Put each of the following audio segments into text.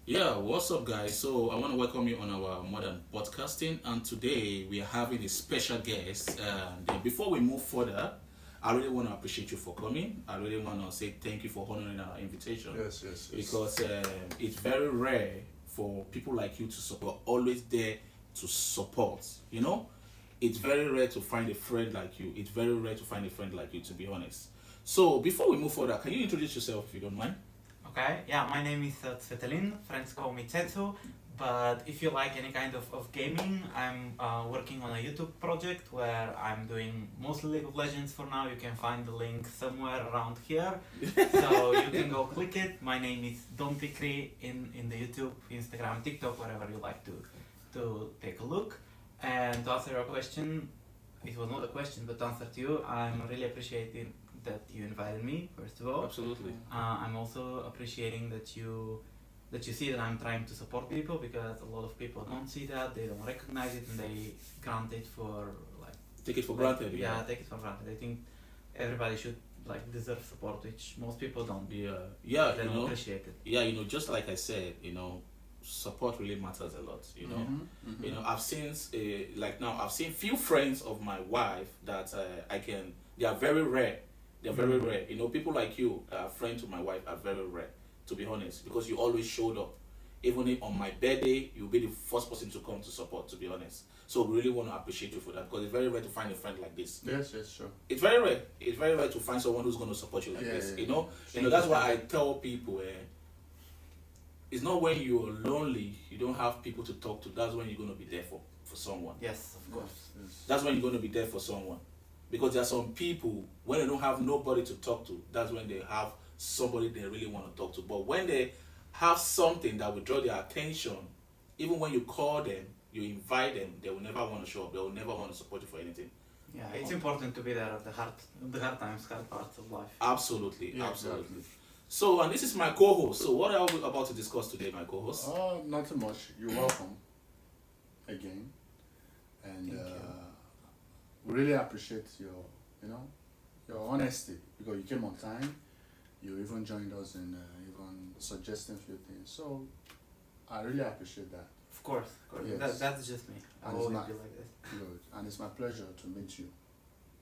Yeah, what's up, guys? So I want to welcome you on our modern podcasting, and today we are having a special guest. And before we move further, I really want to appreciate you for coming. I really want to say thank you for honoring our invitation. Yes. Because it's very rare for people like you to support, always there to support. You know, it's very rare to find a friend like you. It's very rare to find a friend like you, to be honest. So before we move further, can you introduce yourself if you don't mind? Okay, yeah, my name is Svetelin, friends call me Tetsu, but if you like any kind of gaming, I'm working on a YouTube project where I'm doing mostly League of Legends for now. You can find the link somewhere around here, so you can go click it. My name is Dontikri in the YouTube, Instagram, TikTok, wherever you like to take a look. And to answer your question, it was not a question, but to answer to you, I'm really appreciating that you invited me, first of all. Absolutely. I'm also appreciating that you see that I'm trying to support people, because a lot of people don't see that, they don't recognize it, and they grant it for like Take it for granted. yeah, take it for granted. I think everybody should like deserve support, which most people don't. Yeah, They don't appreciate it. yeah, just like I said, support really matters a lot. I've seen like now I've seen few friends of my wife that they are very rare. They're very rare. People like you, friends to my wife, are very rare, to be honest, because you always showed up. Even if on my birthday, you'll be the first person to come to support, to be honest. So we really want to appreciate you for that, because it's very rare to find a friend like this. Yes, sure. It's very rare. It's very rare to find someone who's going to support you like this. That's why I tell people, it's not when you're lonely, you don't have people to talk to. That's when you're going to be there for someone. Yes, of course. Yes. That's when you're going to be there for someone. Because there are some people, when they don't have nobody to talk to, that's when they have somebody they really want to talk to. But when they have something that will draw their attention, even when you call them, you invite them, they will never want to show up. They will never want to support you for anything. Yeah, it's important to be there at the hard times, hard parts of life. Absolutely, Yeah, absolutely. exactly. So, and this is my co-host. So, what are we about to discuss today, my co-host? Not too much. You're welcome again, and Thank you. we really appreciate your honesty, because you came on time. You even joined us in even suggesting a few things. So I really appreciate that. Of course. Yes. That's just me. I And it's always not- be like this. Good, and it's my pleasure to meet you.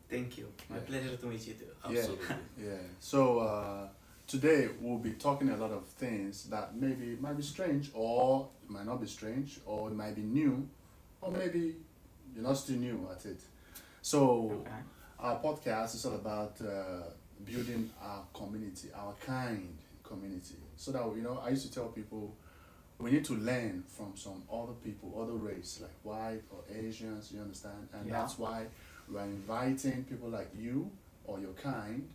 Thank you. My Yeah. pleasure to meet you too. Absolutely. Yeah. So today we'll be talking a lot of things that maybe might be strange, or it might not be strange, or it might be new, or maybe you're not still new at it. So Okay. our podcast is all about building our community, our kind community. So that I used to tell people we need to learn from some other people, other race, like white or Asians. You understand? And Yeah. that's why we're inviting people like you or your kind,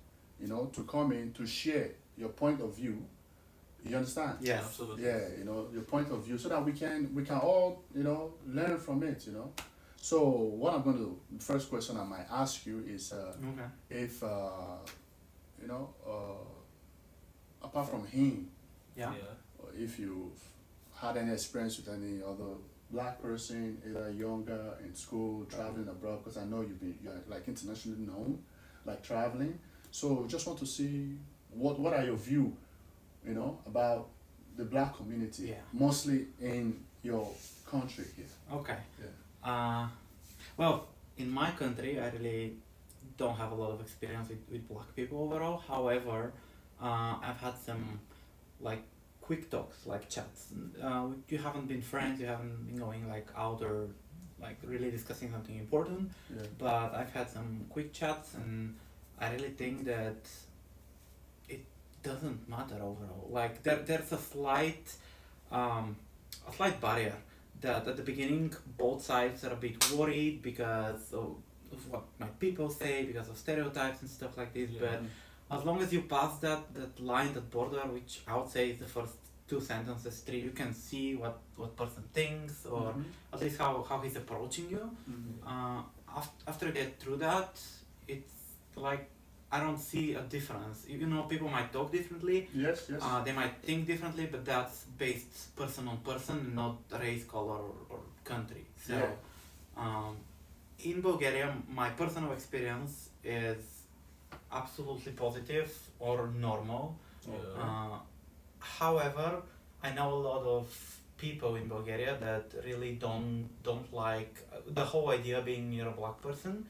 to come in to share your point of view. You understand? Yes. Absolutely. Yeah, your point of view, so that we can all learn from it. So what I'm going to first question I might ask you is Okay. if apart from him, Yeah. or if you've had any experience with any other black person, either younger in school, traveling abroad, because I know you're like internationally known, like traveling. So just want to see what are your view, about the black community, Yeah. mostly in your country here. Okay. Yeah. Well, in my country, I really don't have a lot of experience with black people overall. However, I've had some like quick talks, like chats. You haven't been friends, you haven't been going like out or like really discussing something important. Yeah. But I've had some quick chats, and I really think that it doesn't matter overall. Like there's a slight barrier that at the beginning both sides are a bit worried because of what might people say, because of stereotypes and stuff like this. Yeah. But as long as you pass that line, that border, which I would say is the first two sentences, three, you can see what person thinks, or Mhm. at least how he's approaching you. Mhm. After you get through that, it's like I don't see a difference. People might talk differently, Yes. they might think differently, but that's based person on person, not race, color, or country. So, Yeah. in Bulgaria, my personal experience is absolutely positive or normal. Yeah. However, I know a lot of people in Bulgaria that really don't like the whole idea being near a black person,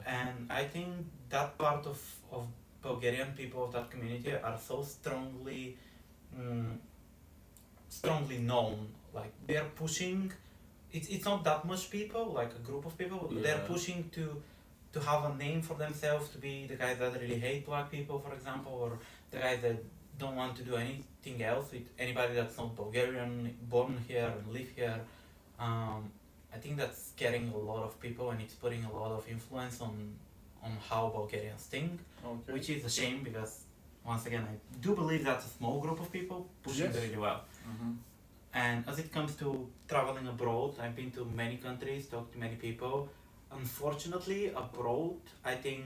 and I think that part of Bulgarian people of that community are so strongly known. Like they're pushing. It's not that much people, like a group of people. They're pushing to have a name for themselves, to be the guys that really hate black people, for example, or the guys that don't want to do anything else with anybody that's not Bulgarian, born here and live here. I think that's scaring a lot of people, and it's putting a lot of influence on how Bulgarians think, which is a shame because, once again, I do believe that's a small group of people pushing it really well. And as it comes to traveling abroad, I've been to many countries, talked to many people. Unfortunately, abroad, I think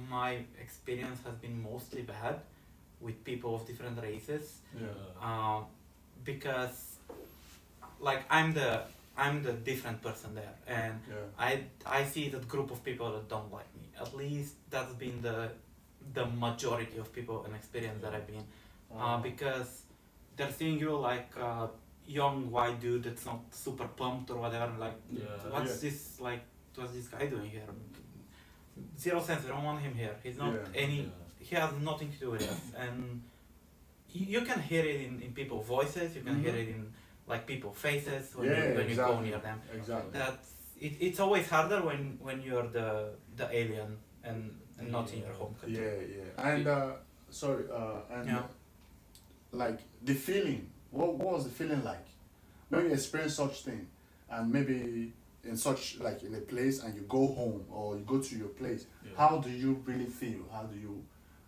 my experience has been mostly bad with people of different races. Because, like, I'm the different person there, and I see that group of people that don't like me. At least that's been the majority of people and experience that I've been, because they're seeing you like a young white dude that's not super pumped or whatever, and like, what's this guy doing here? Zero sense. We don't want him here. He's not he has nothing to do with us, and you can hear it in people's voices. You can hear it in like people's faces when you go near them. Exactly. It's always harder when you're the alien and not in your home country. And like the feeling. What was the feeling like when you experience such thing, and maybe in such like in a place, and you go home or you go to your place? How do you really feel? How do you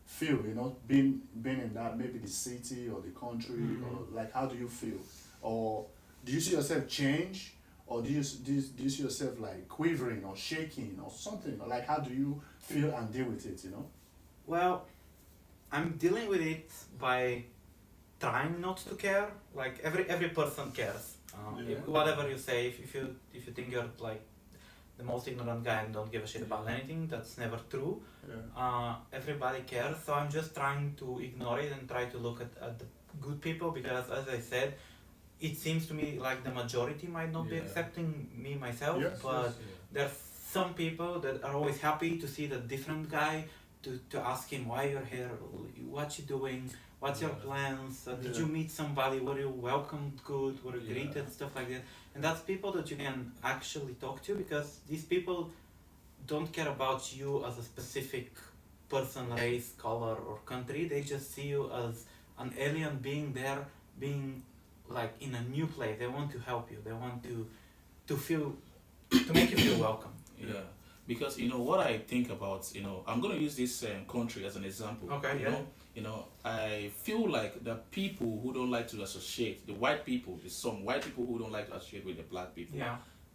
feel? You know, being in that maybe the city or the country, or like how do you feel? Or do you see yourself change, or do you see yourself like quivering or shaking or something? Or like how do you feel and deal with it? You know. Well, I'm dealing with it by trying not to care. Like every person cares. Whatever you say, if you think you're like the most ignorant guy and don't give a shit about anything, that's never true. Everybody cares, so I'm just trying to ignore it and try to look at the good people, because as I said, it seems to me like the majority might not be accepting me myself, but there's some people that are always happy to see the different guy, to ask him why you're here, what you doing, what's your plans, did you meet somebody, were you welcomed good, were you greeted, stuff like that. And that's people that you can actually talk to, because these people don't care about you as a specific person, race, color, or country. They just see you as an alien being there, being like in a new place. They want to help you. They want to make you feel welcome. Because what I think about, I'm going to use this country as an example. I feel like the people who don't like to associate, the white people, there's some white people who don't like to associate with the black people.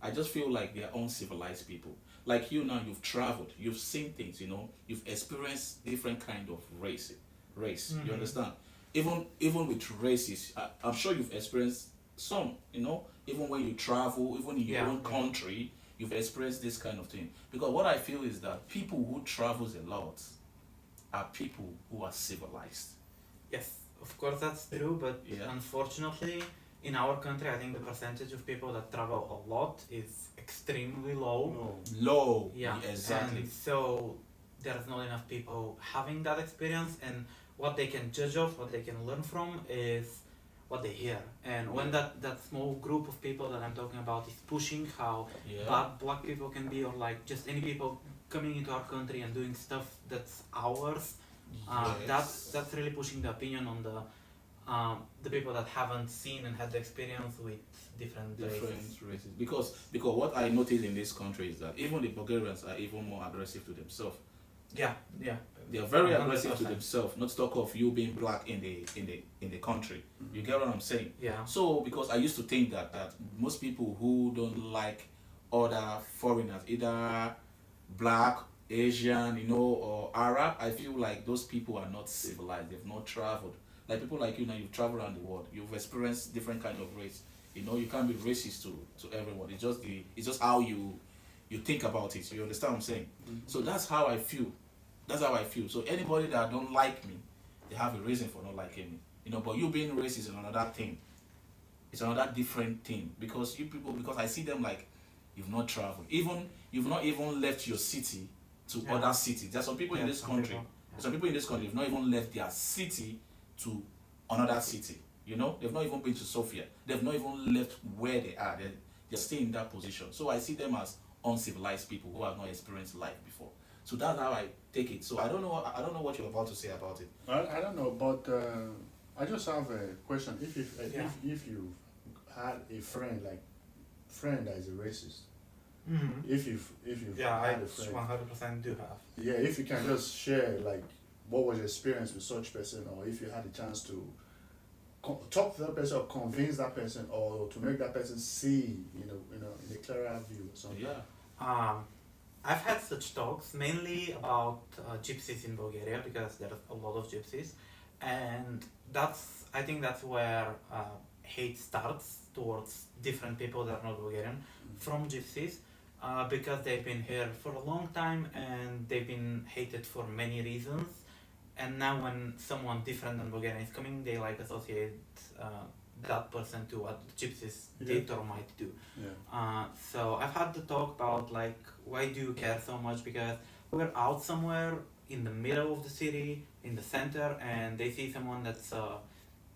I just feel like they're uncivilized people. Like you now, you've traveled, you've seen things, you've experienced different kind of race. You understand? Even with races, I'm sure you've experienced some, even when you travel, even in your own country, you've experienced this kind of thing. Because what I feel is that people who travels a lot are people who are civilized. Yes, of course that's true, but unfortunately, in our country, I think the percentage of people that travel a lot is extremely low. Low. Exactly. And so there's not enough people having that experience, and what they can judge of, what they can learn from is what they hear. And when that small group of people that I'm talking about is pushing how bad black people can be, or like just any people coming into our country and doing stuff that's ours, that's really pushing the opinion on the people that haven't seen and had the experience with different races. Because what I noticed in this country is that even the Bulgarians are even more aggressive to themselves. They are very aggressive 100%. To themselves. Not to talk of you being black in the country. You get what I'm saying? So because I used to think that most people who don't like other foreigners, either black, Asian, or Arab, I feel like those people are not civilized. They've not traveled. Like people like you now, you've traveled around the world. You've experienced different kind of race. You can't be racist to everyone. It's just how you think about it. You understand what I'm saying? So that's how I feel. So anybody that don't like me, they have a reason for not liking me. But you being racist is another thing. It's another different thing because because I see them like you've not traveled, even you've not even left your city to other cities. There's some people in this country. There's some people in this country who've not even left their city to another city. They've not even been to Sofia. They've not even left where they are. They're still in that position. So I see them as uncivilized people who have not experienced life before. So that's how I take it. So I don't know what you're about to say about it. I don't know, but I just have a question. If you had a friend that is a racist, if you've had a friend, 100% do have. yeah, if you can just share like what was your experience with such person, or if you had a chance to talk to that person or convince that person, or to make that person see, in a clearer view or something. Yeah. I've had such talks mainly about gypsies in Bulgaria because there are a lot of gypsies, and I think that's where hate starts towards different people that are not Bulgarian from gypsies, because they've been here for a long time and they've been hated for many reasons. And now when someone different than Bulgarian is coming, they like associate that person to what the gypsies did or might do. Yeah. So I've had to talk about like, why do you care so much? Because we're out somewhere in the middle of the city, in the center, and they see someone that's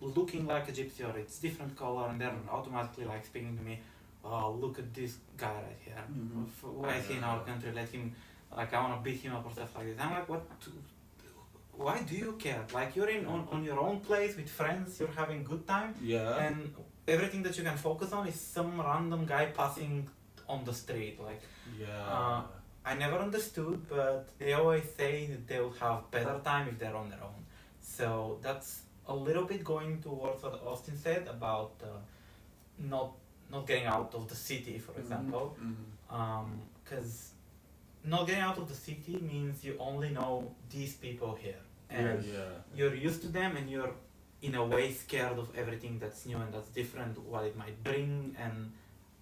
looking like a gypsy or it's different color, and they're automatically like speaking to me, oh, look at this guy right here. Why is he in our country? Let him, like, I want to beat him up or stuff like this. I'm like, what? Why do you care? Like, you're on your own place with friends, you're having good time, and everything that you can focus on is some random guy passing on the street. Like, I never understood, but they always say that they'll have better time if they're on their own. So that's a little bit going towards what Austin said about not getting out of the city, for example, because not getting out of the city means you only know these people here, and you're used to them, and you're in a way scared of everything that's new and that's different, what it might bring and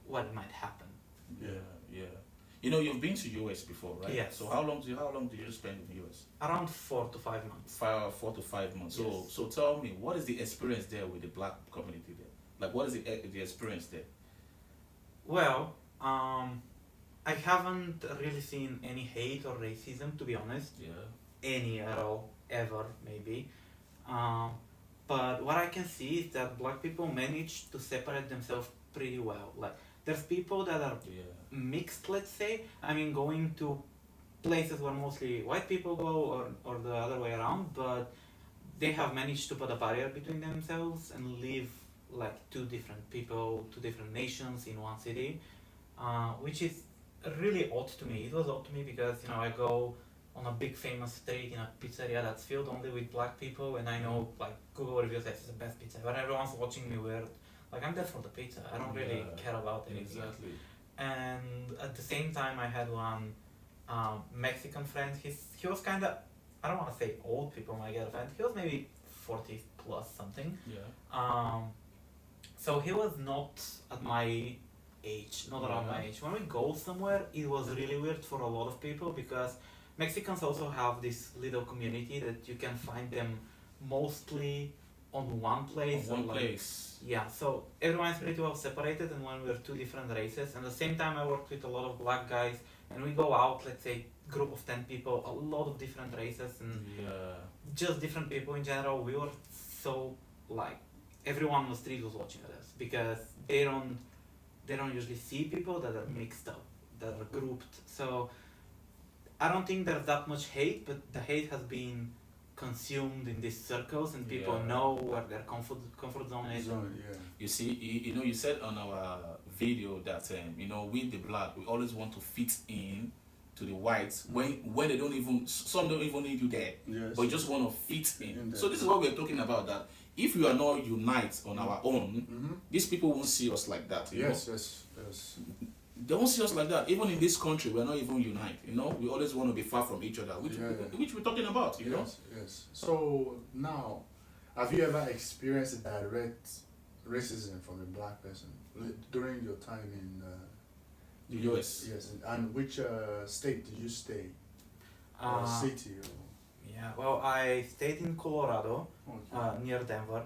what might happen. You've been to US before, right? Yes. So how long do you spend in the US? Around 4 to 5 months. 4 to 5 months. Yes. So tell me, what is the experience there with the black community there? Like, what is the experience there? Well, I haven't really seen any hate or racism, to be honest. Any at all, ever, maybe. But what I can see is that black people manage to separate themselves pretty well. Like, there's people that are mixed, let's say. I mean, going to places where mostly white people go, or the other way around, but they have managed to put a barrier between themselves and live like two different people, two different nations in one city, which is really odd to me. It was odd to me because, I go on a big famous street in a pizzeria that's filled only with black people, and I know, like, Google reviews says it's the best pizza, but everyone's watching me weird. Like, I'm there for the pizza. I don't really care about anything. Exactly. And at the same time, I had one Mexican friend. He was kind of, I don't want to say old, people might get offended. He was maybe 40 plus something. So he was not at my age, not around my age. When we go somewhere, it was really weird for a lot of people because Mexicans also have this little community that you can find them mostly on one place. Yeah, so everyone's pretty well separated, and when we're two different races, and at the same time I work with a lot of black guys, and we go out, let's say group of 10 people, a lot of different races, and just different people in general. We were so, like, everyone on the street was watching us because they don't usually see people that are mixed up, that are grouped. So I don't think there's that much hate, but the hate has been consumed in these circles, and people know where their comfort zone is. You see, you said on our video that we the black, we always want to fit in to the whites when they don't even, some don't even need you there, but you just want to fit in. So this is what we're talking about, that if we are not unite on our own, these people won't see us like that. Yes. They won't see us like that. Even in this country, we're not even united. We always want to be far from each other, which we're talking about. You know. Yes. So now, have you ever experienced direct racism from a black person during your time in the US? Yes. And which state did you stay? Or city? Yeah. Well, I stayed in Colorado, near Denver,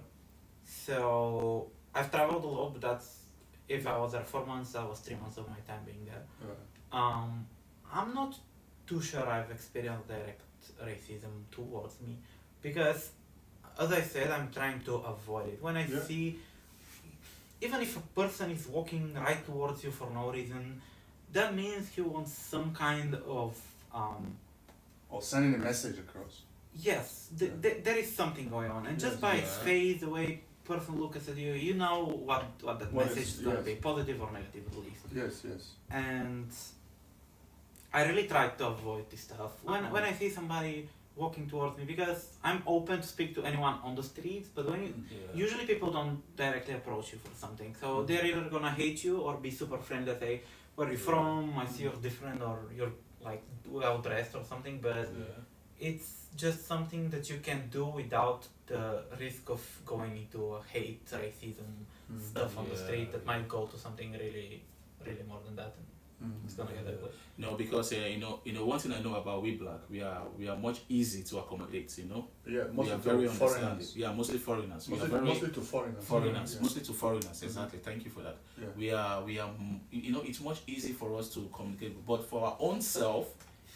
So I've traveled a lot, but that's if I was there 4 months, that was 3 months of my time being there. I'm not too sure I've experienced direct racism towards me because, as I said, I'm trying to avoid it. When I see, even if a person is walking right towards you for no reason, that means he wants some kind of or sending a message across. yes, there is something going on, and just by its face, the way person looks at you, you know what that message is going to be, positive or negative at least. Yes. And I really try to avoid this stuff when I see somebody walking towards me, because I'm open to speak to anyone on the streets, but when usually people don't directly approach you for something, so they're either gonna hate you or be super friendly, say where you from, I see you're different, or you're like well dressed or something, but it's just something that you can do without the risk of going into a hate, racism stuff on the street that might go to something really more than that. It's gonna get ugly. No, because one thing I know about we black, we are much easy to accommodate. Yeah, we are very understanding. Yeah, mostly foreigners. Mostly to foreigners. Foreigners, mostly to foreigners. Exactly. Thank you for that. Yeah. We are. It's much easy for us to communicate, but for our own self,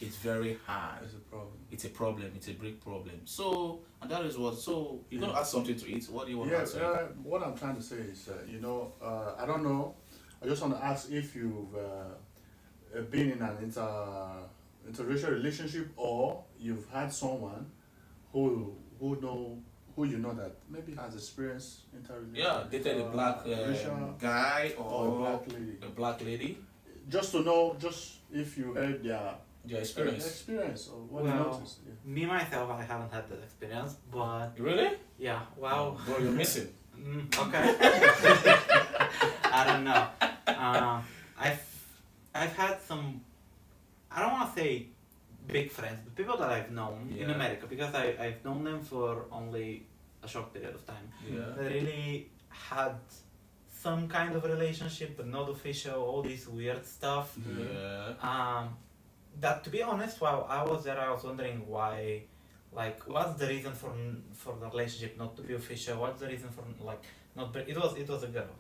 it's very hard. It's a problem. It's a problem. It's a big problem. So, and that is what. So, you're gonna add something to it. What do you want to say? What I'm trying to say is, I don't know. I just want to ask if you've been in an interracial relationship, or you've had someone who you know that maybe has experienced interrelationship. Yeah, dated a black guy or a black lady. A black lady. Just to know, if you heard their experience or what you noticed. Me myself, I haven't had that experience, but really? Yeah. Wow. Bro, you're missing. Okay. I don't know. I've had some, I don't want to say big friends, but people that I've known in America, because I've known them for only a short period of time. They really had some kind of relationship, but not official, all this weird stuff. That, to be honest, while I was there, I was wondering why, like, what's the reason for the relationship not to be official? What's the reason for, like, not, it was a girl.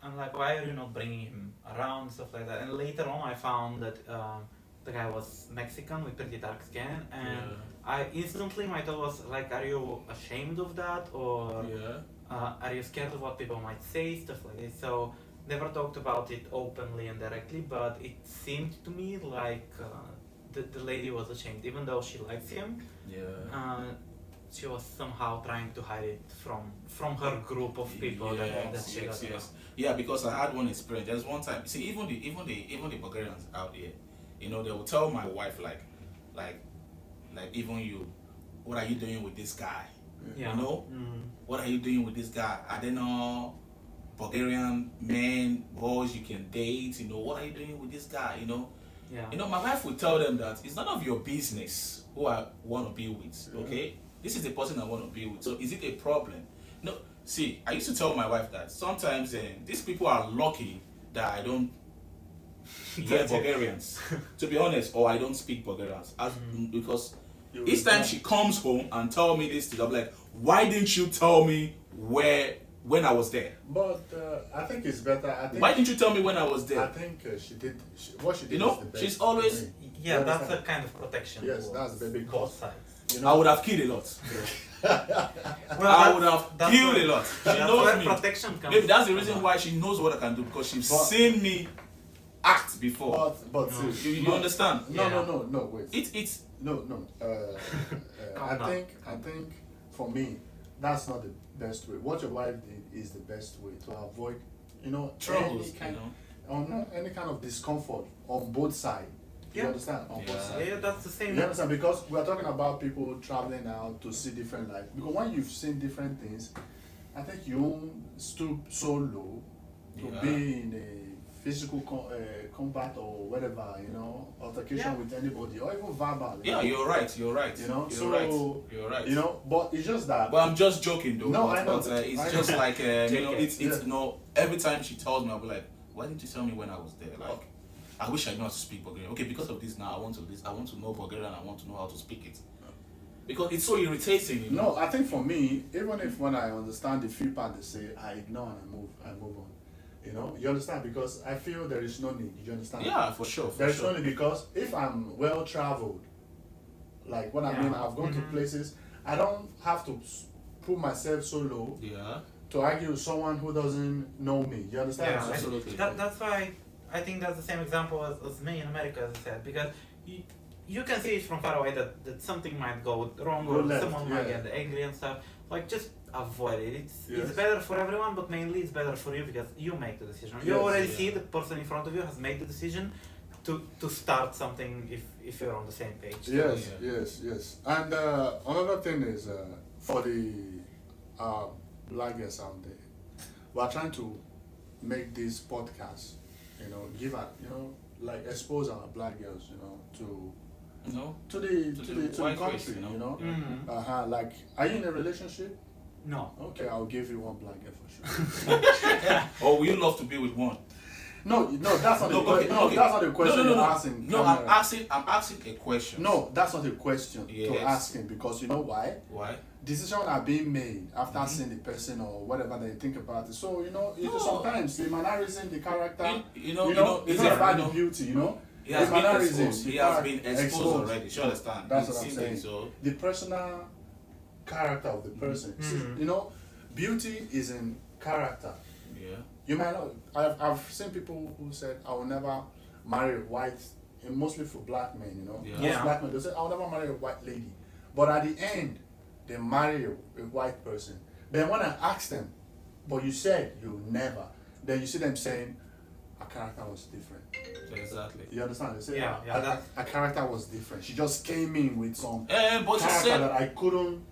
I'm like, why are you not bringing him around, stuff like that? And later on, I found that the guy was Mexican with pretty dark skin, and I instantly, my thought was like, are you ashamed of that, or are you scared of what people might say, stuff like this? So never talked about it openly and directly, but it seemed to me like the lady was ashamed, even though she likes him. She was somehow trying to hide it from her group of people that she got. Yeah, because I had one experience. There's one time. See, even the Bulgarians out here, they will tell my wife like even you, what are you doing with this guy? What are you doing with this guy? Are there no Bulgarian men, boys you can date? What are you doing with this guy? My wife would tell them that it's none of your business who I want to be with. Okay. This is the person I want to be with. So is it a problem? No. See, I used to tell my wife that sometimes these people are lucky that I don't hear Bulgarians, to be honest, or I don't speak Bulgarians, because each time she comes home and tell me this, I'm like, why didn't you tell me when I was there? But I think it's better. Why didn't you tell me when I was there? I think she did. What she did. She's always. That's a kind of protection. Yes, that's the big both sides. I would have killed a lot. I would have killed a lot. She knows me. Protection comes. Maybe that's the reason why she knows what I can do, because she's seen me act before. But you understand? No. Wait. It's no. I think for me, that's not the best way. What your wife did is the best way to avoid, troubles. Any kind of discomfort on both sides. You understand? On both sides. Yeah, that's the same. You understand? Because we are talking about people traveling out to see different life. Because when you've seen different things, I think you won't stoop so low to be in a physical combat or whatever, altercation with anybody, or even verbal. You're right. You're right. You're right. But it's just that. But I'm just joking though. No, I know. It's just like every time she tells me, I'll be like, why didn't you tell me when I was there? Like, I wish I knew how to speak Bulgarian. Okay, because of this now, I want to know Bulgarian. I want to know how to speak it. Because it's so irritating. You know? No, I think for me, even if when I understand the few part they say, I ignore and I move on. You know, you understand? Because I feel there is no need. You understand? Yeah, for sure. There is no need because if I'm well traveled, like what I mean, Yeah. I've gone to places, I don't have to put myself so low Yeah. to argue with someone who doesn't know me. You understand? Yeah, Absolutely. that's why I think that's the same example as me in America, as I said, because you can see it from far away that something might go wrong Go or left, someone might yeah. get angry and stuff. Like, just avoid it. It's Yes. better for everyone, but mainly it's better for you because you make the decision. You Yes, already yeah. see the person in front of you has made the decision to start something if you're on the same page. Yes, Yeah. yes. And another thing is for the black girls out there, we are trying to make this podcast, you know, give a, you know, like expose our black girls, you know, to No. the white country, race, you know? you know. Mhm. Like, are you in a relationship? No. Okay, I'll give you one black girl for sure. Or would you love to be with one? No, that's not No, the okay, no, okay. that's not the question No, you're no. asking. No, I'm camera. asking a question. No, that's not a question to Yes. ask him because you know why? Why? Decisions are being made after seeing the person or whatever they think about it. So you know, No. sometimes the mannerism, the character, You know, it's it's not a- about you the know, beauty. You know, He has the been mannerism, exposed. the He has character- been exposed already. You understand? That's You've what I'm seen saying. it, so The personal character of the person. See, Mhm. you know, beauty is in character. yeah. You might not. I've seen people who said, "I will never marry a white," and mostly for black men. You know, Yeah. most Yeah. black men they say, "I will never marry a white lady," but at the end, they marry a white person. Then when I ask them, "But you said you never," then you see them saying, "Her character was different." Exactly. You understand? They say, Yeah, yeah, that- her character was different. She just came in with some But you character said that I couldn't,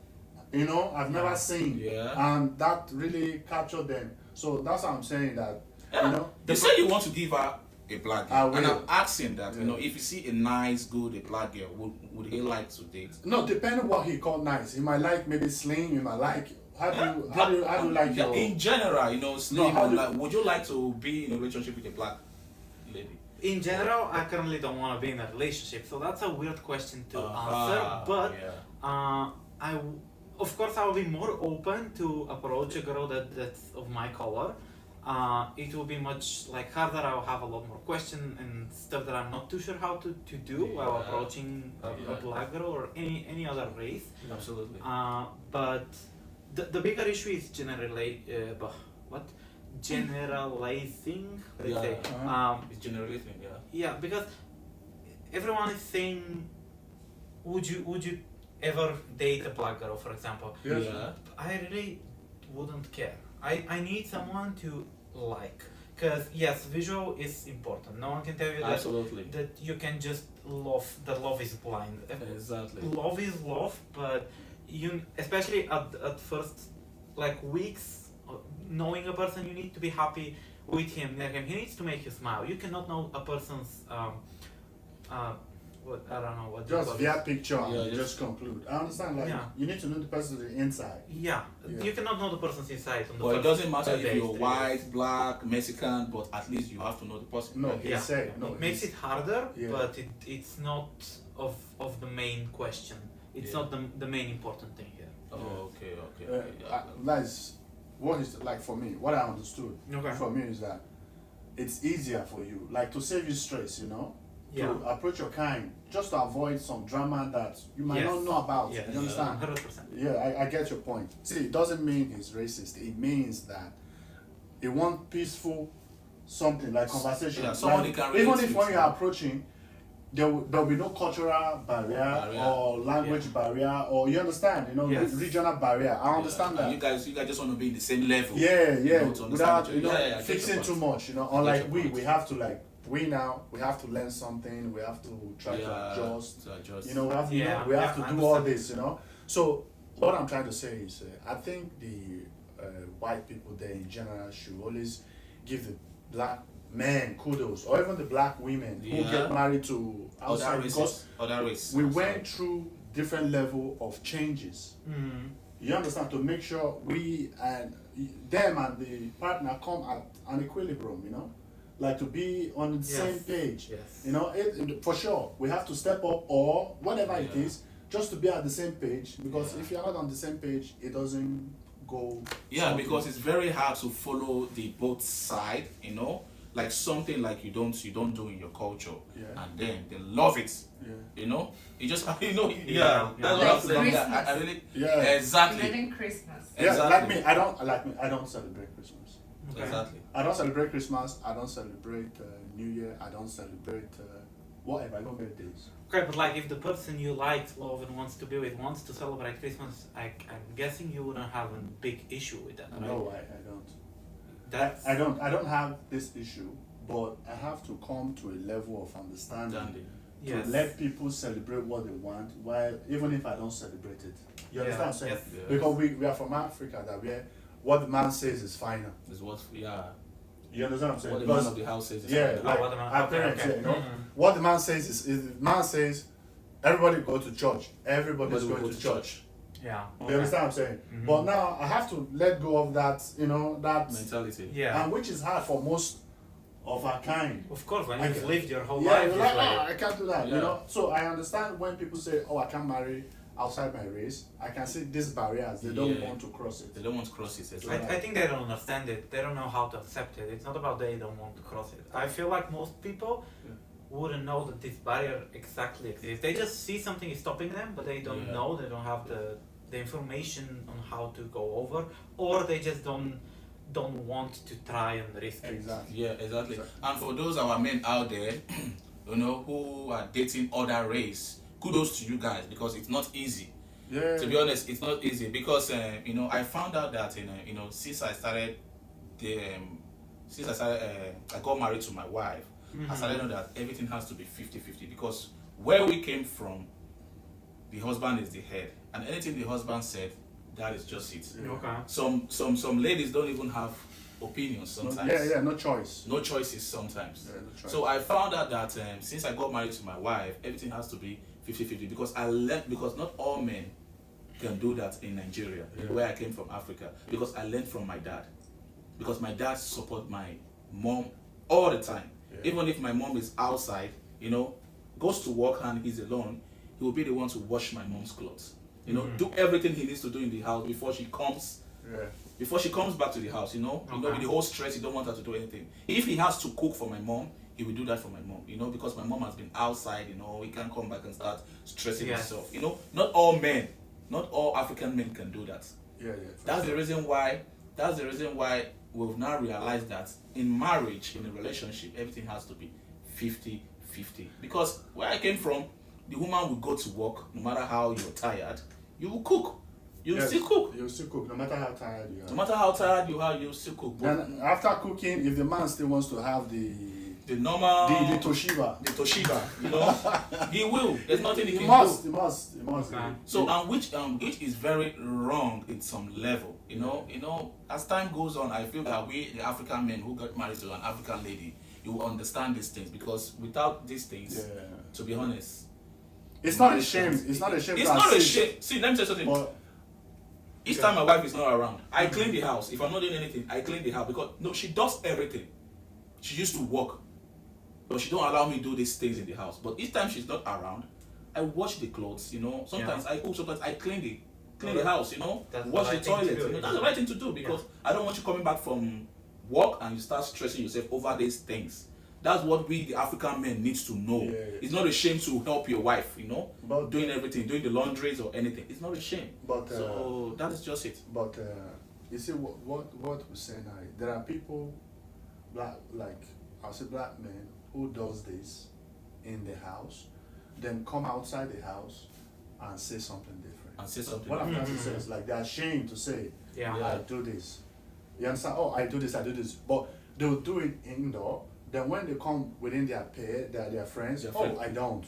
you know, I've never Yeah. seen. Yeah. And that really captured them. So that's why I'm saying that, you know. You said you want to give her a black I girl, and will. I'm asking that you Yeah. know if you see a nice, good, a black girl, would he like to date? No, depending what he called nice. He might like maybe slim, he might like, how do you like Yeah, your... in general, you know, slim. how do- like, would you like to be in a relationship with a black lady? In general, I currently don't want to be in a relationship, so that's a weird question to Uh-huh. answer. But yeah. of course, I will be more open to approach a girl that's of my color. It will be much like harder. I will have a lot more questions and stuff that I'm not too sure how to do while Yeah. approaching a Yeah. black girl or any other race. Absolutely. But the bigger issue is generalizing. Let's Yeah. say. Uh-huh. It's generalizing, yeah. Yeah, because everyone is saying, would you ever date a black girl, for example? Yes. Yeah. I really wouldn't care. I need someone to like, because yes, visual is important. No one can tell you Absolutely. that you can just love. That love is blind. Exactly. Love is love, but you, especially at first, like weeks, knowing a person, you need to be happy with him. Like he needs to make you smile. You cannot know a person's what I don't know what. you Just call via it. picture and Yeah, just conclude. I understand, like, Yeah. you need to know the person to the inside. Yeah. Yeah. You cannot know the person's inside on the But it first doesn't matter if days, you're 3 days. white, black, Mexican, but at least you have to know the person. No, right? he Yeah. said, no. It makes he's- it harder, Yeah. but it's not of the main question. It's Yeah. not the main important thing here. Oh, okay. That's what is like for me. What I understood Okay. for me is that it's easier for you, like to save you stress, you know, Yeah. to approach your kind, just to avoid some drama that you might not know about. Yes. You understand? 100%. Yeah, I get your point. See, it doesn't mean he's racist. It means that he wants peaceful something like conversation. Yeah, someone Like, he can relate even if with, when you you're know. approaching, there'll be no cultural barrier Barrier. or language barrier, or you understand, you know, Yes. regional barrier. I understand And that. you guys just want to be in the same level. Yeah, you know, to understand without each you know other. Yeah, I get your fixing point. too much, you know. I get Unlike your we point. have to like we have to learn something. We have to try to adjust. To adjust. You know, we have, Yeah, we have yeah, to I do all understand. this, you know. So what I'm trying to say is, I think the white people there in general should always give the black men kudos, or even the black women who Yeah. get married to other outside, because other race. we went through different level of changes. Mm. You understand, to make sure we and them and the partner come at an equilibrium, you know, like to be on the Yes. same page. Yes. You know, for sure we have to step up or whatever it Yeah. is just to be at the same page, because if you're not on the same page, it doesn't go. Yeah, smoothly. because it's very hard to follow the both side, you know, like something like you don't do in your culture, Yeah. and then they love it, Yeah. you know. You just you know, Yeah. that's what Like I'm saying. Yeah, I Christmas. really Yeah. exactly. Living Christmas. Yeah, Exactly. I don't celebrate Christmas. Okay. Exactly. I don't celebrate Christmas. I don't celebrate New Year. I don't celebrate whatever. I don't get days. Okay, but like if the person you like, love, and wants to be with wants to celebrate Christmas, I'm guessing you wouldn't have a big issue with that, right? No, I don't. That's I don't have this issue, but I have to come to a level of understanding Dandy. to yes. let people celebrate what they want, while even if I don't celebrate it. You understand what I'm saying? Yes. Yeah. Because we are from Africa, that where what the man says is final. Is what You understand what I'm saying? what the man Because of the house says. Is yeah, fine. like what the man- our okay, parents okay. say, you know, Mhm. what the man says is the man says, everybody go to church. Everybody's Everybody will going go to to church. Yeah. You understand what I'm saying? Mhm. But now I have to let go of that, you know, that, mentality. Yeah. and which is hard for most of our kind. Of course, when I you've can- lived your whole Yeah, life, you're it's like, like, "Ah, I can't do that, you Yeah. know. So I understand when people say, oh, I can't marry outside my race. I can see these barriers. They don't Yeah. want to cross it. They don't want to cross it. I think they don't understand it. They don't know how to accept it. It's not about they don't want to cross it. I feel like most people Yeah. wouldn't know that this barrier exactly exists. They just see something is stopping them, but they don't Yeah. know. They don't have the information on how to go over, or they just don't want to try and risk it. Exactly. Yeah, exactly. Exactly. And for those our men out there, you know, who are dating other race, kudos to you guys, because it's not easy. Yeah. To be honest, it's not easy because you know, I found out that you know, since I started I got married to my wife, I started to know that everything has to be 50-50, because where we came from, the husband is the head, and anything the husband said, that is just it. Yeah. Okay. Some ladies don't even have opinions No, sometimes. yeah, no choice. No choices sometimes. Yeah, no choice. So I found out that since I got married to my wife, everything has to be 50-50, because I learned, because not all men can do that in Nigeria, Yeah. where I came from, Africa, because I learned from my dad. Because my dad support my mom all the time. Yeah. Even if my mom is outside, you know, goes to work and he's alone, he will be the one to wash my mom's clothes. You know, Mhm. do everything he needs to do in the house before she comes back to the house, you know, Okay. with the whole stress, you don't want her to do anything. If he has to cook for my mom, he will do that for my mom, you know, because my mom has been outside, you know, he can't come back and start stressing Yes. himself. You know, not all men, not all African men can do that. Yeah. That's the reason why we've now realized that in marriage, in a relationship, everything has to be 50-50. Because where I came from, the woman will go to work, no matter how you're tired, you will cook. You will Yes, still cook. You still cook, no matter how tired you are. No matter how tired you are, you still cook. But Then after cooking, if the man still wants to have the normal, the Toshiba, the Toshiba, you know, he will. There's nothing he he can must, do. he must. Okay. So, which is very wrong in some level, you know. As time goes on, I feel that we, the African men who got married to an African lady, you will understand these things, because without these things, Yeah. to be honest, It's not a shame. It's not a shame. It's to not a assist, shame. See, let me tell you something. But Each time my wife is not around, I clean the house. If I'm not doing anything, I clean the house, because no, she does everything. She used to work, but she don't allow me to do these things in the house. But each time she's not around, I wash the clothes. You know, sometimes I cook, sometimes I clean the house. You know, That's the wash the right thing to toilet. do, You know, that's the right thing to do, because I don't want you coming back from work and you start stressing yourself over these things. That's what we, the African men, needs to know. Yeah. It's not a shame to help your wife. You know, But- doing everything, doing the laundries or anything. It's not a shame. But So that is just it. but you see what we say now. There are people, like I'll say black men who does this in the house, then come outside the house and say something different. And say something. What I'm trying to say Mhm. is like they're ashamed to say, Yeah. Yeah. I do this. You understand? Oh, I do this. But they'll do it indoor. Then when they come within their pair, their friends, Their oh, friend. I don't.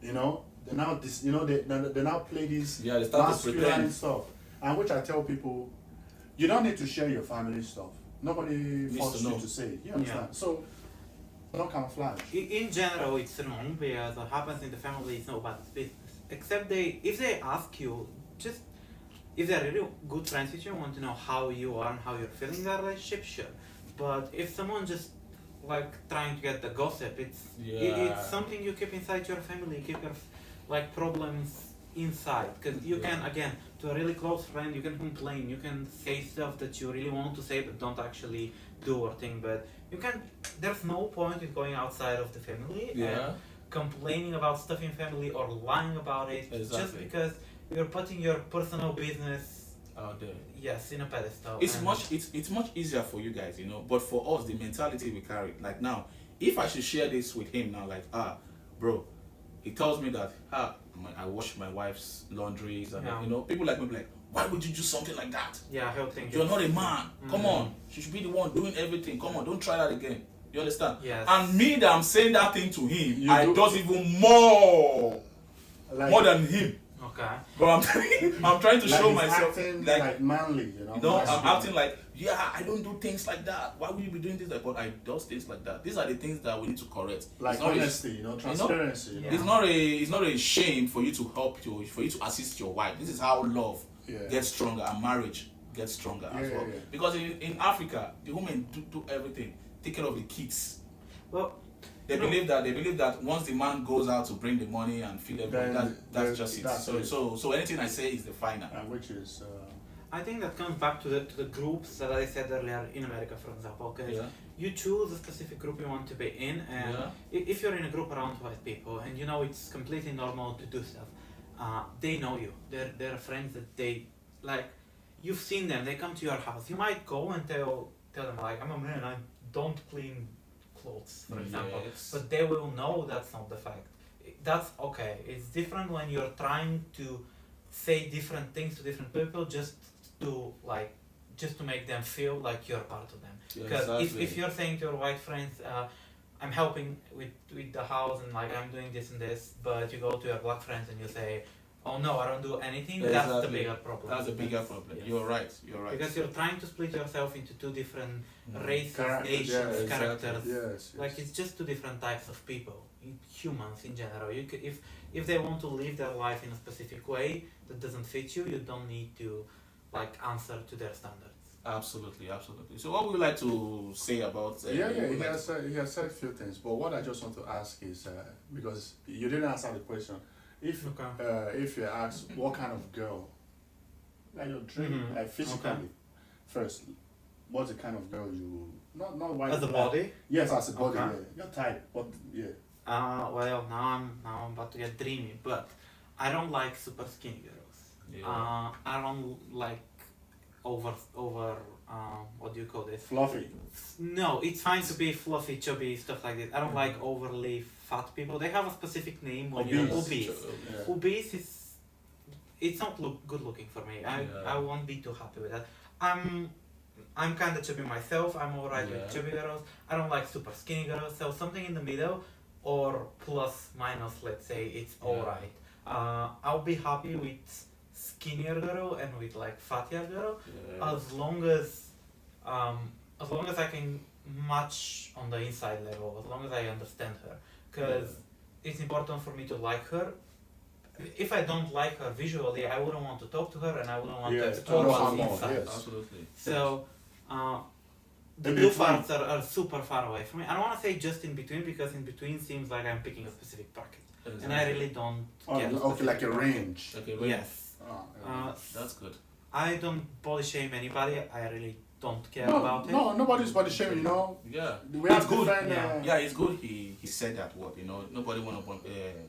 You know, they now this, you know, they now play this Yeah, they start to masculine pretend. stuff. And which I tell people, you don't need to share your family stuff. Nobody forces to you know. to say it. You understand? So don't camouflage. In general, it's wrong, because what happens in the family is nobody's business. Except if they ask you, just if they're really good friends with you, want to know how you are and how you're feeling in that relationship, sure. But if someone just like trying to get the gossip, it's Yeah. it's something you keep inside your family. Keep your like problems inside, because you can, again, to a really close friend, you can complain, you can say stuff that you really want to say but don't actually do or think, but you can, there's no point in going outside of the family and complaining about stuff in family or lying about it just because you're putting your personal business out there. Yes, in a pedestal. It's much easier for you guys, but for us, the mentality we carry, like now, if I should share this with him now, like, bro, he tells me that, I wash my wife's laundries, and people like me be like, why would you do something like that? Yeah, he'll think you're not a man. Come on, you should be the one doing everything. Come on, don't try that again. You understand? Yes. And me that I'm saying that thing to him, I does even more than him. Okay. But I'm trying to show myself like manly, I'm acting like, I don't do things like that. Why would you be doing this? But I do things like that. These are the things that we need to correct. Like honesty, transparency. It's not a shame for you to help for you to assist your wife. This is how love gets stronger and marriage gets stronger as well. Yeah. Because in Africa, the women do everything, take care of the kids. Well, they believe that once the man goes out to bring the money and feed everyone, that's just it. So anything I say is the final. Which is. I think that comes back to the groups that I said earlier in America, for example, because you choose a specific group you want to be in, and if you're in a group around white people and it's completely normal to do stuff, they know you. They're friends that they like. You've seen them. They come to your house. You might go and tell them like, I'm a man. I don't clean clothes, for example, but they will know that's not the fact. That's okay. It's different when you're trying to say different things to different people just to make them feel like you're part of them. Because if you're saying to your white friends, I'm helping with the house and like I'm doing this and this, but you go to your black friends and you say, oh no, I don't do anything, that's the bigger problem. That's a bigger problem. Yes. You're right. Because you're trying to split yourself into two different races, nations, characters. Yes. Like it's just two different types of people, humans in general. If they want to live their life in a specific way that doesn't fit you, you don't need to answer to their standards. Absolutely. So what would you like to say about... he has said a few things, but what I just want to ask is, because you didn't answer the question, if you're asked what kind of girl, like your dream, like physically, first, what's the kind of girl you... Not white. As a body? Yes, as a body, your type, but well, now I'm about to get dreamy, but I don't like super skinny girls. I don't like over what do you call this? Fluffy. No, it's fine to be fluffy, chubby, stuff like this. I don't like overly fat people. They have a specific name when you're obese. Obese it's not good looking for me. I won't be too happy with that. I'm kind of chubby myself. I'm alright with chubby girls. I don't like super skinny girls. So something in the middle, or plus minus, let's say, it's alright. I'll be happy with skinnier girl and with fattier girl, as long as I can match on the inside level, as long as I understand her, because it's important for me to like her. If I don't like her visually, I wouldn't want to talk to her and I wouldn't want to explore what's inside. Absolutely. So the two parts are super far away from me. I don't want to say just in between, because in between seems like I'm picking a specific bracket. And I really don't get like a range. Yes. That's good. I don't body shame anybody. I really don't care about it. No, nobody's body shaming, Yeah. We have it's good. It's good he said that word, Nobody want to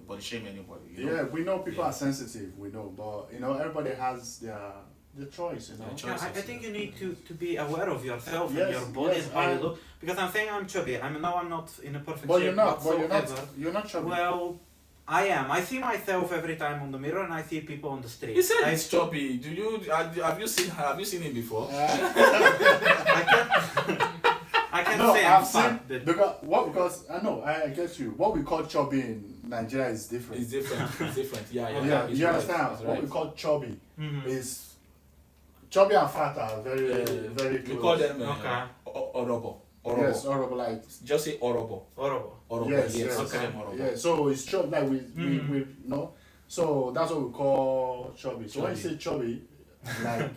body shame anybody. Yeah, we know people are sensitive, we know, but, everybody has their choice, I think you need to be aware of yourself and your body and how you look. Because I'm saying I'm chubby. I'm not in a perfect shape whatsoever. You're not chubby. Well, I am. I see myself every time on the mirror, and I see people on the street. You said he's chubby. Have you seen him before? I can't say I'm fat. Because I know I get you. What we call chubby in Nigeria is different. It's different. Yeah. You understand? What we call chubby is chubby and fat are very very close. We call them orobo. Yes, horrible. Like just say orobo. Yes. Okay. Yeah. So it's chubby. Like we So that's what we call chubby. So when you say chubby, like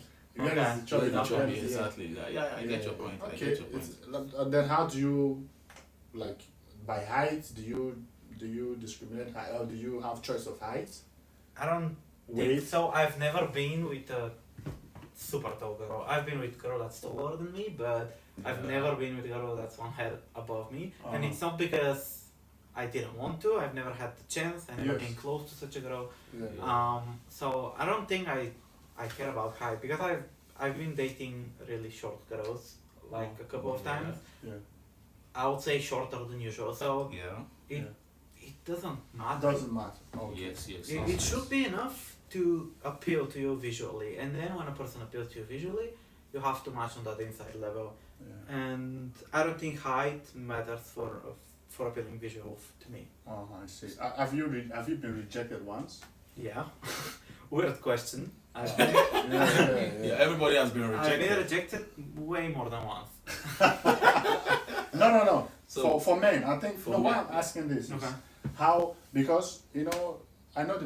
chubby. Exactly. Yeah. I get your point. Okay. Then how do you by height? Do you discriminate height, or do you have choice of height? I don't weight. So I've never been with a super tall girl. I've been with a girl that's taller than me, but I've never been with a girl that's one head above me. And it's not because I didn't want to. I've never had the chance. I never came close to such a girl. So I don't think I care about height because I've been dating really short girls like a couple of times. I would say shorter than usual. So it doesn't matter. Doesn't matter. Yes. It should be enough to appeal to you visually, and then when a person appeals to you visually, you have to match on that inside level. And I don't think height matters for appealing visual to me. Oh, I see. Have you been rejected once? Yeah. Weird question. Everybody has been rejected. I've been rejected way more than once. No. So for men, I think why I'm asking this is how, because I know the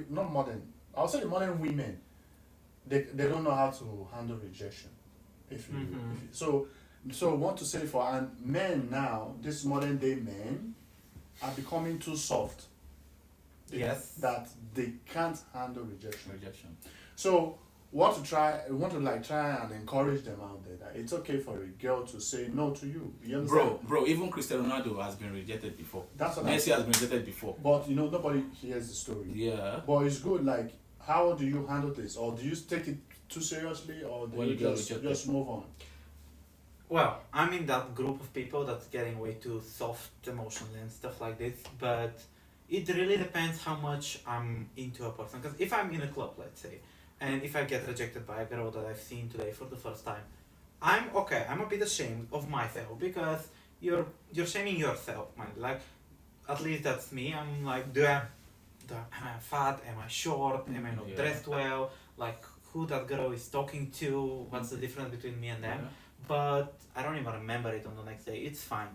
not modern, I'll say the modern women, they don't know how to handle rejection. So I want to say for men now, this modern day men are becoming too soft. Yes. That they can't handle rejection. So we want to try and encourage them out there that it's okay for a girl to say no to you. You understand? Bro, even Cristiano Ronaldo has been rejected before. That's what Messi has been rejected before. But nobody hears the story. Yeah. But it's good. Like, how do you handle this, or do you take it too seriously, or do you just move on? Well, I'm in that group of people that's getting way too soft emotionally and stuff like this, but it really depends how much I'm into a person. Because if I'm in a club, let's say, and if I get rejected by a girl that I've seen today for the first time, I'm a bit ashamed of myself because you're shaming yourself, man. Like, at least that's me. I'm like, am I fat? Am I short? Am I not dressed well? Like, who that girl is talking to? What's the difference between me and them? But I don't even remember it on the next day. It's fine,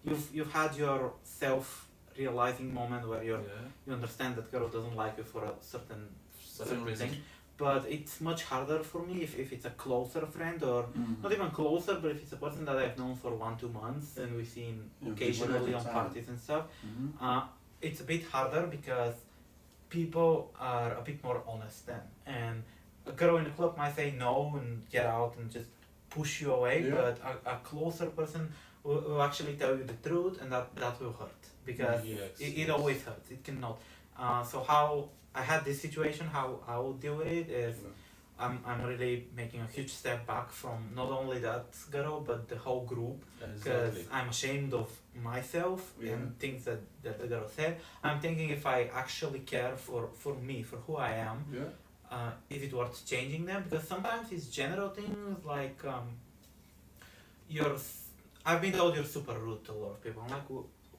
You've had your self-realizing moment where you understand that girl doesn't like you for a certain reason. But it's much harder for me if it's a closer friend, or not even closer, but if it's a person that I've known for 1-2 months and we've seen occasionally on parties and stuff. It's a bit harder because people are a bit more honest then. And a girl in the club might say no and get out and just push you away, but a closer person will actually tell you the truth, and that will hurt because it always hurts. It cannot. So how I had this situation, how I will deal with it is I'm really making a huge step back from not only that girl but the whole group, because I'm ashamed of myself and things that the girl said. I'm thinking if I actually care for me, for who I am, is it worth changing them? Because sometimes it's general things like I've been told you're super rude to a lot of people. I'm like,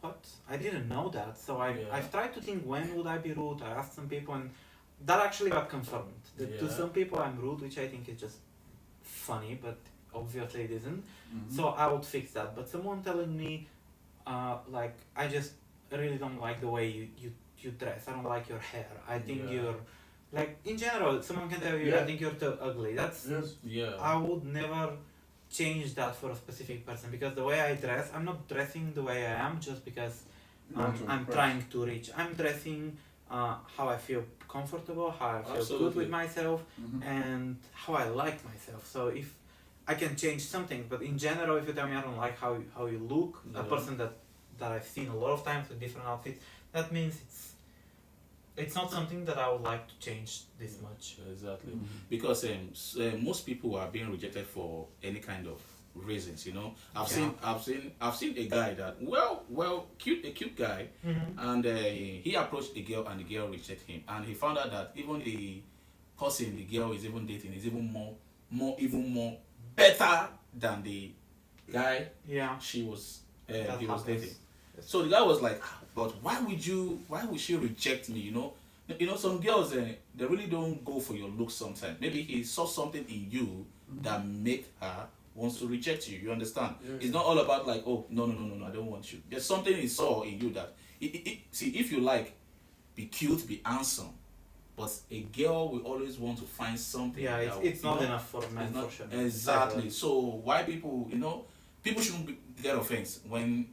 what? I didn't know that. So I've tried to think, when would I be rude? I asked some people, and that actually got confirmed. To some people I'm rude, which I think is just funny, but obviously it isn't. So I would fix that. But someone telling me, like, I just really don't like the way you dress. I don't like your hair. I think you're, like, in general, someone can tell you, I think you're too ugly. I would never change that for a specific person, because the way I dress, I'm not dressing the way I am just because I'm trying to reach. I'm dressing how I feel comfortable, how I feel good with myself, and how I like myself. So if I can change something, but in general, if you tell me I don't like how you look, a person that I've seen a lot of times with different outfits, that means it's not something that I would like to change this much. Exactly. Because most people are being rejected for any kind of reasons, I've seen a guy that a cute guy, and he approached the girl and the girl rejected him, and he found out that even the person the girl is even dating is even more better than the guy he was dating. So the guy was like, but why would she reject me, some girls, they really don't go for your looks sometimes. Maybe he saw something in you that made her wants to reject you, you understand? It's not all about like, oh, no, I don't want you. There's something he saw in you that, see, if you like, be cute, be handsome, but a girl will always want to find something. It's not enough for men, for sure. Exactly. So why people, people shouldn't get offense when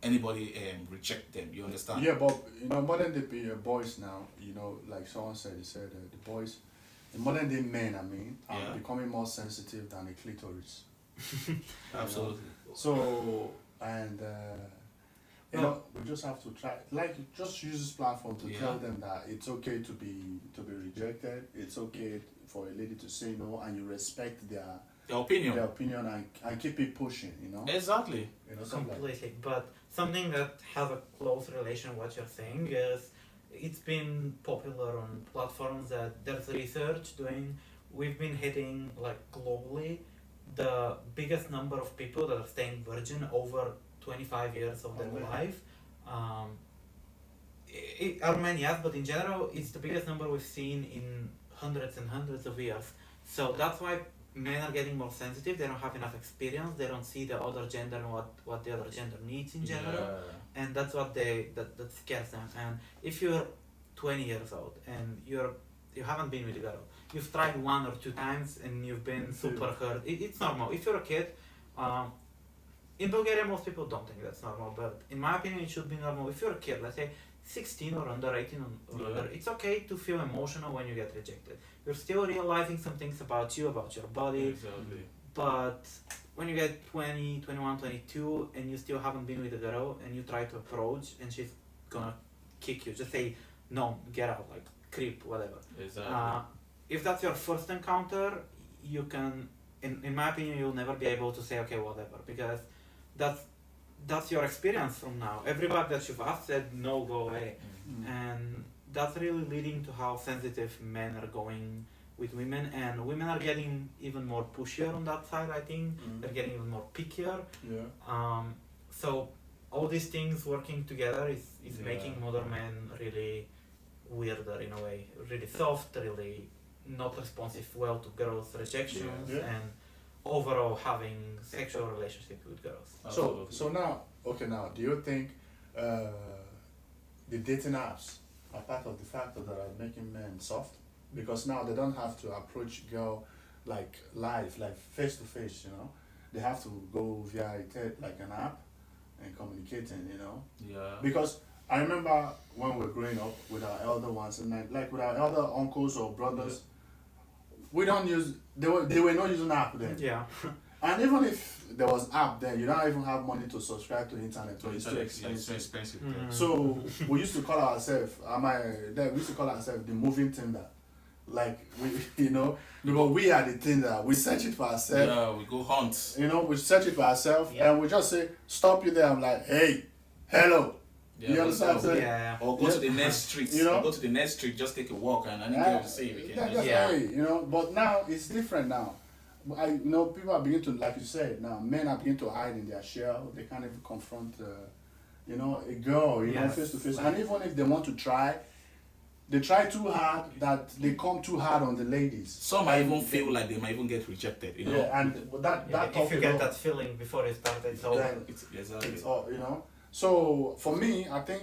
anybody reject them. You understand? Yeah, but modern day boys now, like someone said, he said the boys, the modern day men, I mean, are becoming more sensitive than the clitoris. Absolutely. So, and we just have to try, like, just use this platform to tell them that it's okay to be rejected. It's okay for a lady to say no, and you respect their opinion. And keep it pushing. Exactly. Completely. But something that has a close relation to what you're saying is it's been popular on platforms that there's research doing. We've been hitting, like, globally the biggest number of people that are staying virgin over 25 years of their life. Are many, yes, but in general, it's the biggest number we've seen in hundreds and hundreds of years. So that's why men are getting more sensitive. They don't have enough experience. They don't see the other gender and what the other gender needs in general. And that's what that scares them. And if you're 20 years old and you haven't been with a girl, you've tried 1 or 2 times and you've been super hurt, it's normal. If you're a kid, in Bulgaria most people don't think that's normal, but in my opinion it should be normal. If you're a kid, let's say 16 or under, 18 or under, it's okay to feel emotional when you get rejected. You're still realizing some things about you, about your body. Exactly. But when you get 20, 21, 22 and you still haven't been with a girl and you try to approach and she's gonna kick you, just say no, get out, like creep, whatever. Exactly. If that's your first encounter, you can, in my opinion, you'll never be able to say okay, whatever, because that's your experience from now. Everybody that you've asked said no, go away. And that's really leading to how sensitive men are going with women, and women are getting even more pushier on that side. I think they're getting even more pickier. So all these things working together is making modern men really weirder in a way, really soft, really not responsive well to girls' rejections, and overall having sexual relationships with girls. So now, do you think the dating apps are part of the factor that are making men soft? Because now they don't have to approach girl like live, like face to face, They have to go via like an app and communicating, Because I remember when we were growing up with our elder ones, and like with our elder uncles or brothers, we don't use, they were not using app then. Yeah. And even if there was app then, you don't even have money to subscribe to internet, so it's too expensive. It's so expensive. So we used to call ourselves, we used to call ourselves the moving Tinder. Like, because we are the Tinder, we search it for ourselves. Yeah, we go hunt. We search it for ourselves, and we just say, stop you there. I'm like, hey, hello. Yeah, you understand what I'm saying? Yeah. Or go to the next street. Or go to the next street, just take a walk, and any girl to see you can just... Hey, but now it's different now. People are beginning to, like you said, now men are beginning to hide in their shell. They can't even confront, a girl, face to face. And even if they want to try, they try too hard that they come too hard on the ladies. Some might even feel like they might even get rejected, Yeah, and that if you get that feeling before you start, it's over. Exactly. So for me, I think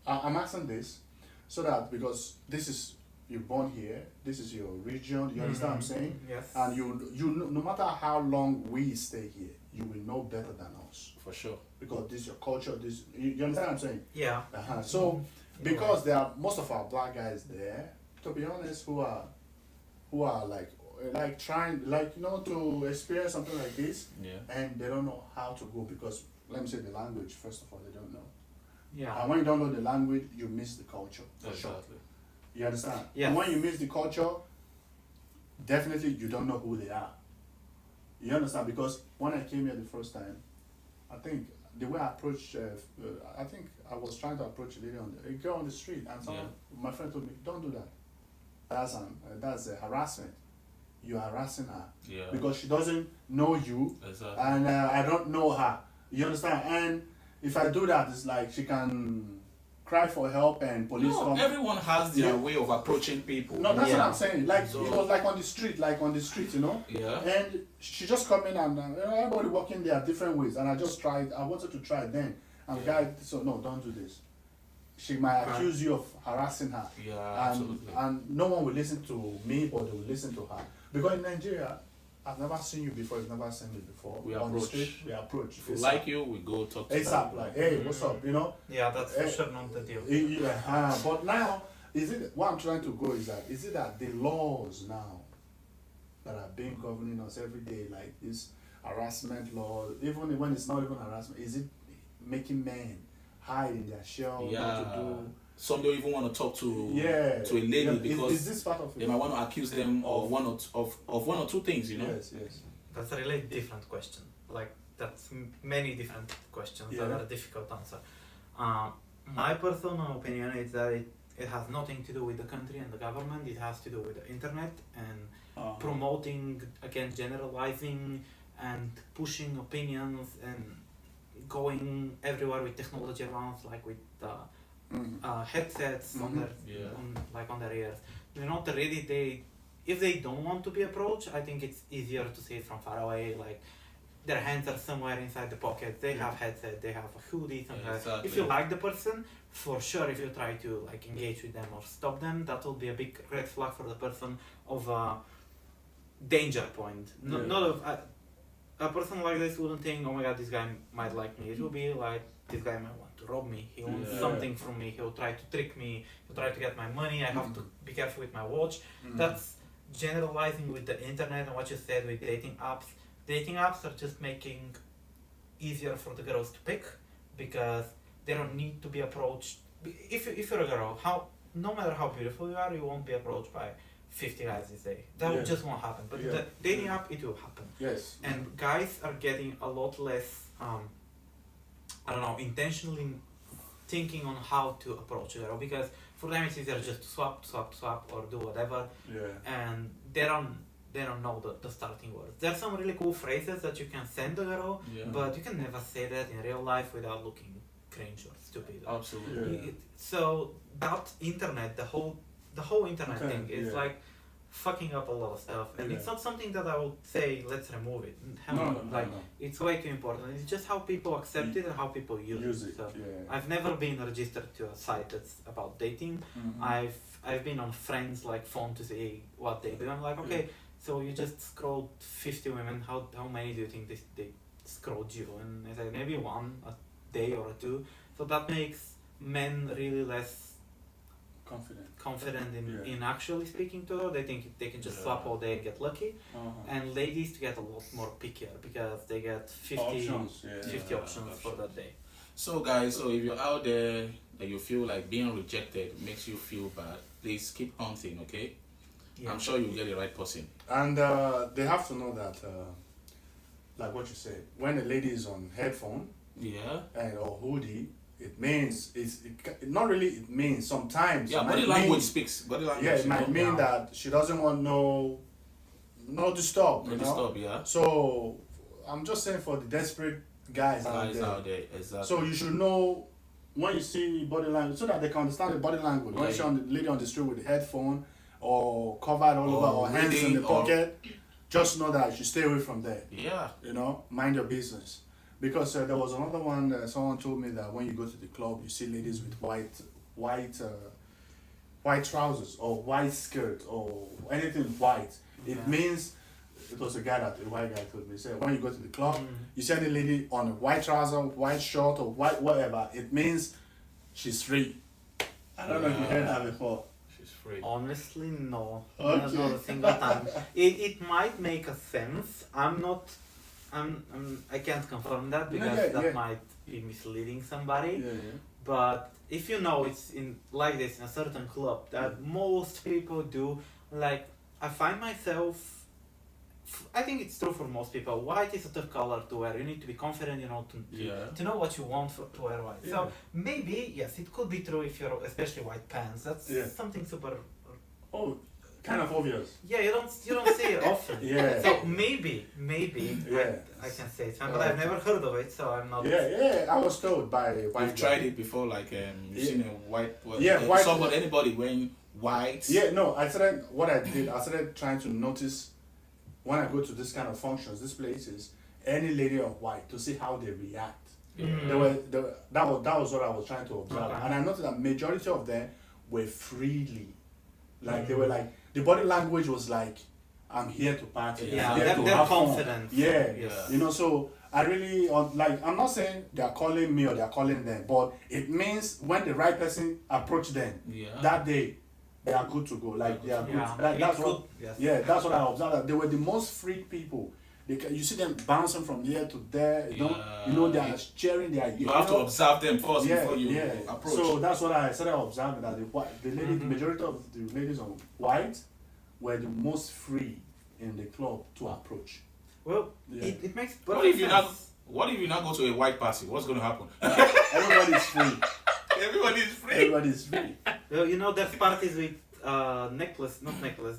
I'm asking this so that because this is you're born here, this is your region. You understand what I'm saying? Yes. And you no matter how long we stay here, you will know better than us. For sure. Because this is your culture. You understand what I'm saying? Yeah. So because there are most of our black guys there, to be honest, who are like trying to experience something like this, and they don't know how to go because let me say the language first of all, they don't know. Yeah. And when you don't know the language, you miss the culture. For sure. You understand? Yeah. And when you miss the culture, definitely you don't know who they are. You understand? Because when I came here the first time, I think the way I approached, I think I was trying to approach a lady a girl on the street, and my friend told me, "Don't do that. That's harassment. You're harassing her because she doesn't know you, and I don't know her. You understand? And if I do that, it's like she can cry for help and police come. Everyone has their way of approaching people. No, that's what I'm saying. Like it was like on the street, Yeah. And she just come in and everybody walking there different ways, and I just tried. I wanted to try it then, and the guy said, "No, don't do this. She might accuse you of harassing her." Yeah, absolutely. And no one will listen to me, but they will listen to her because in Nigeria, I've never seen you before. You've never seen me before. We On the approach. street, we approach. If we like you, we go talk to ASAP, them. like, hey, what's up? You know. Yeah, that's for sure not the deal. But now, is it what I'm trying to go is that is it that the laws now that are being governing us every day, like this harassment law, even when it's not even harassment, is it making men hide in their shell, not to do? Some don't even want to talk to To a lady because is this part of it? they might want to accuse them of one or two things, you know. Yes, yes. That's a really different question. Like that's many different questions that Yeah. are difficult to answer. My personal opinion is that it has nothing to do with the country and the government. It has to do with the internet and promoting, again, generalizing and pushing opinions and going everywhere with technology around, like with headsets on their on their ears. You know, really if they don't want to be approached, I think it's easier to see it from far away. Like their hands are somewhere inside the pocket. They have headset. They have a hoodie. Exactly. If you like the person, for sure, if you try to like engage with them or stop them, that will be a big red flag for the person of a danger point. Not of a person like this wouldn't think, oh my god, this guy might like me. It will be like, this guy might want to rob me. He wants something from me. He'll try to trick me. He'll try to get my money. I have to be careful with my watch. That's generalizing with the internet and what you said with dating apps. Dating apps are just making easier for the girls to pick because they don't need to be approached. If you're a girl, no matter how beautiful you are, you won't be approached by 50 guys this day. That just won't happen. But the dating app, it will happen. Yes. And guys are getting a lot less, intentionally thinking on how to approach a girl because for them it's easier just to swap or do whatever. Yeah. And they don't know the starting words. There are some really cool phrases that you can send a girl, but you can never say that in real life without looking cringe or stupid. Absolutely. So that internet, the whole internet thing is like fucking up a lot of stuff, and it's not something that I would say let's remove it. No. It's way too important. It's just how people accept it and how people use it. So I've never been registered to a site that's about dating. I've been on friends like phone to see what they do. I'm like, okay, so you just scrolled 50 women. How many do you think they scrolled you? And I said maybe one a day or two. So that makes men really less confident in actually speaking to her. They think they can just swap all day and get lucky. And ladies to get a lot more pickier because they get 50 options for that day. So guys, if you're out there and you feel like being rejected makes you feel bad, please keep hunting, okay? I'm sure you'll get the right person. And they have to know that, like what you said, when a lady is on headphone or hoodie, it means it means sometimes. Yeah, body language speaks. Body language. Yeah, it might mean that she doesn't want no disturb. No disturb, yeah. So I'm just saying for the desperate guys out there, exactly. So you should know when you see body language so that they can understand the body language. When you see the lady on the street with the headphone or covered all over or hands in the pocket, just know that you should stay away from there. Yeah. You know, mind your business. Because there was another one, someone told me that when you go to the club, you see ladies with white trousers or white skirt or anything white. It means, it was a white guy told me, he said, when you go to the club, you see any lady on a white trouser, white short or white whatever, it means she's free. I don't know if you heard that before. She's free. Honestly, no. Okay. Not a single time. It might make a sense. I can't confirm that because that might be misleading somebody. But if you know it's in like this in a certain club that most people do, like I find myself, I think it's true for most people. White is a tough color to wear. You need to be confident, to know what you want to wear white. Yeah. So maybe yes, it could be true if you're especially white pants. That's something super. Oh. Kind of obvious. Yeah, you don't see it often. So maybe I can say it, but I've never heard of it, so I'm not. I was told by a white. You've tried it before, like you've seen a white. White. Anybody wearing white. Yeah, no. I started trying to notice when I go to this kind of functions, these places, any lady of white to see how they react. That was what I was trying to observe, and I noticed that majority of them were freely, like they were like. The body language was like, I'm here to party. Yeah, I'm here they're, to they're have fun. confident. Yeah, Yeah. you know, so I really like. I'm not saying they're calling me or they're calling them, but it means when the right person approach them Yeah. that day, they are good to go. Like they are good. Yeah, Like, that's it's what. good. Yes. Yeah, that's what I observed. That they were the most freak people. You see them bouncing from here to there. Yeah. You know, they are cheering. They are. You have to observe them first Yeah, before you yeah. approach. So that's what I started observing, that the lady, the majority of the ladies on white were the most free in the club to approach. Well, Yeah. it makes what perfect if you sense. not? What if you not go to a white party? What's going to happen? Everybody's free. Everybody is free. Everybody's free. Well, you know, there's parties with not necklace,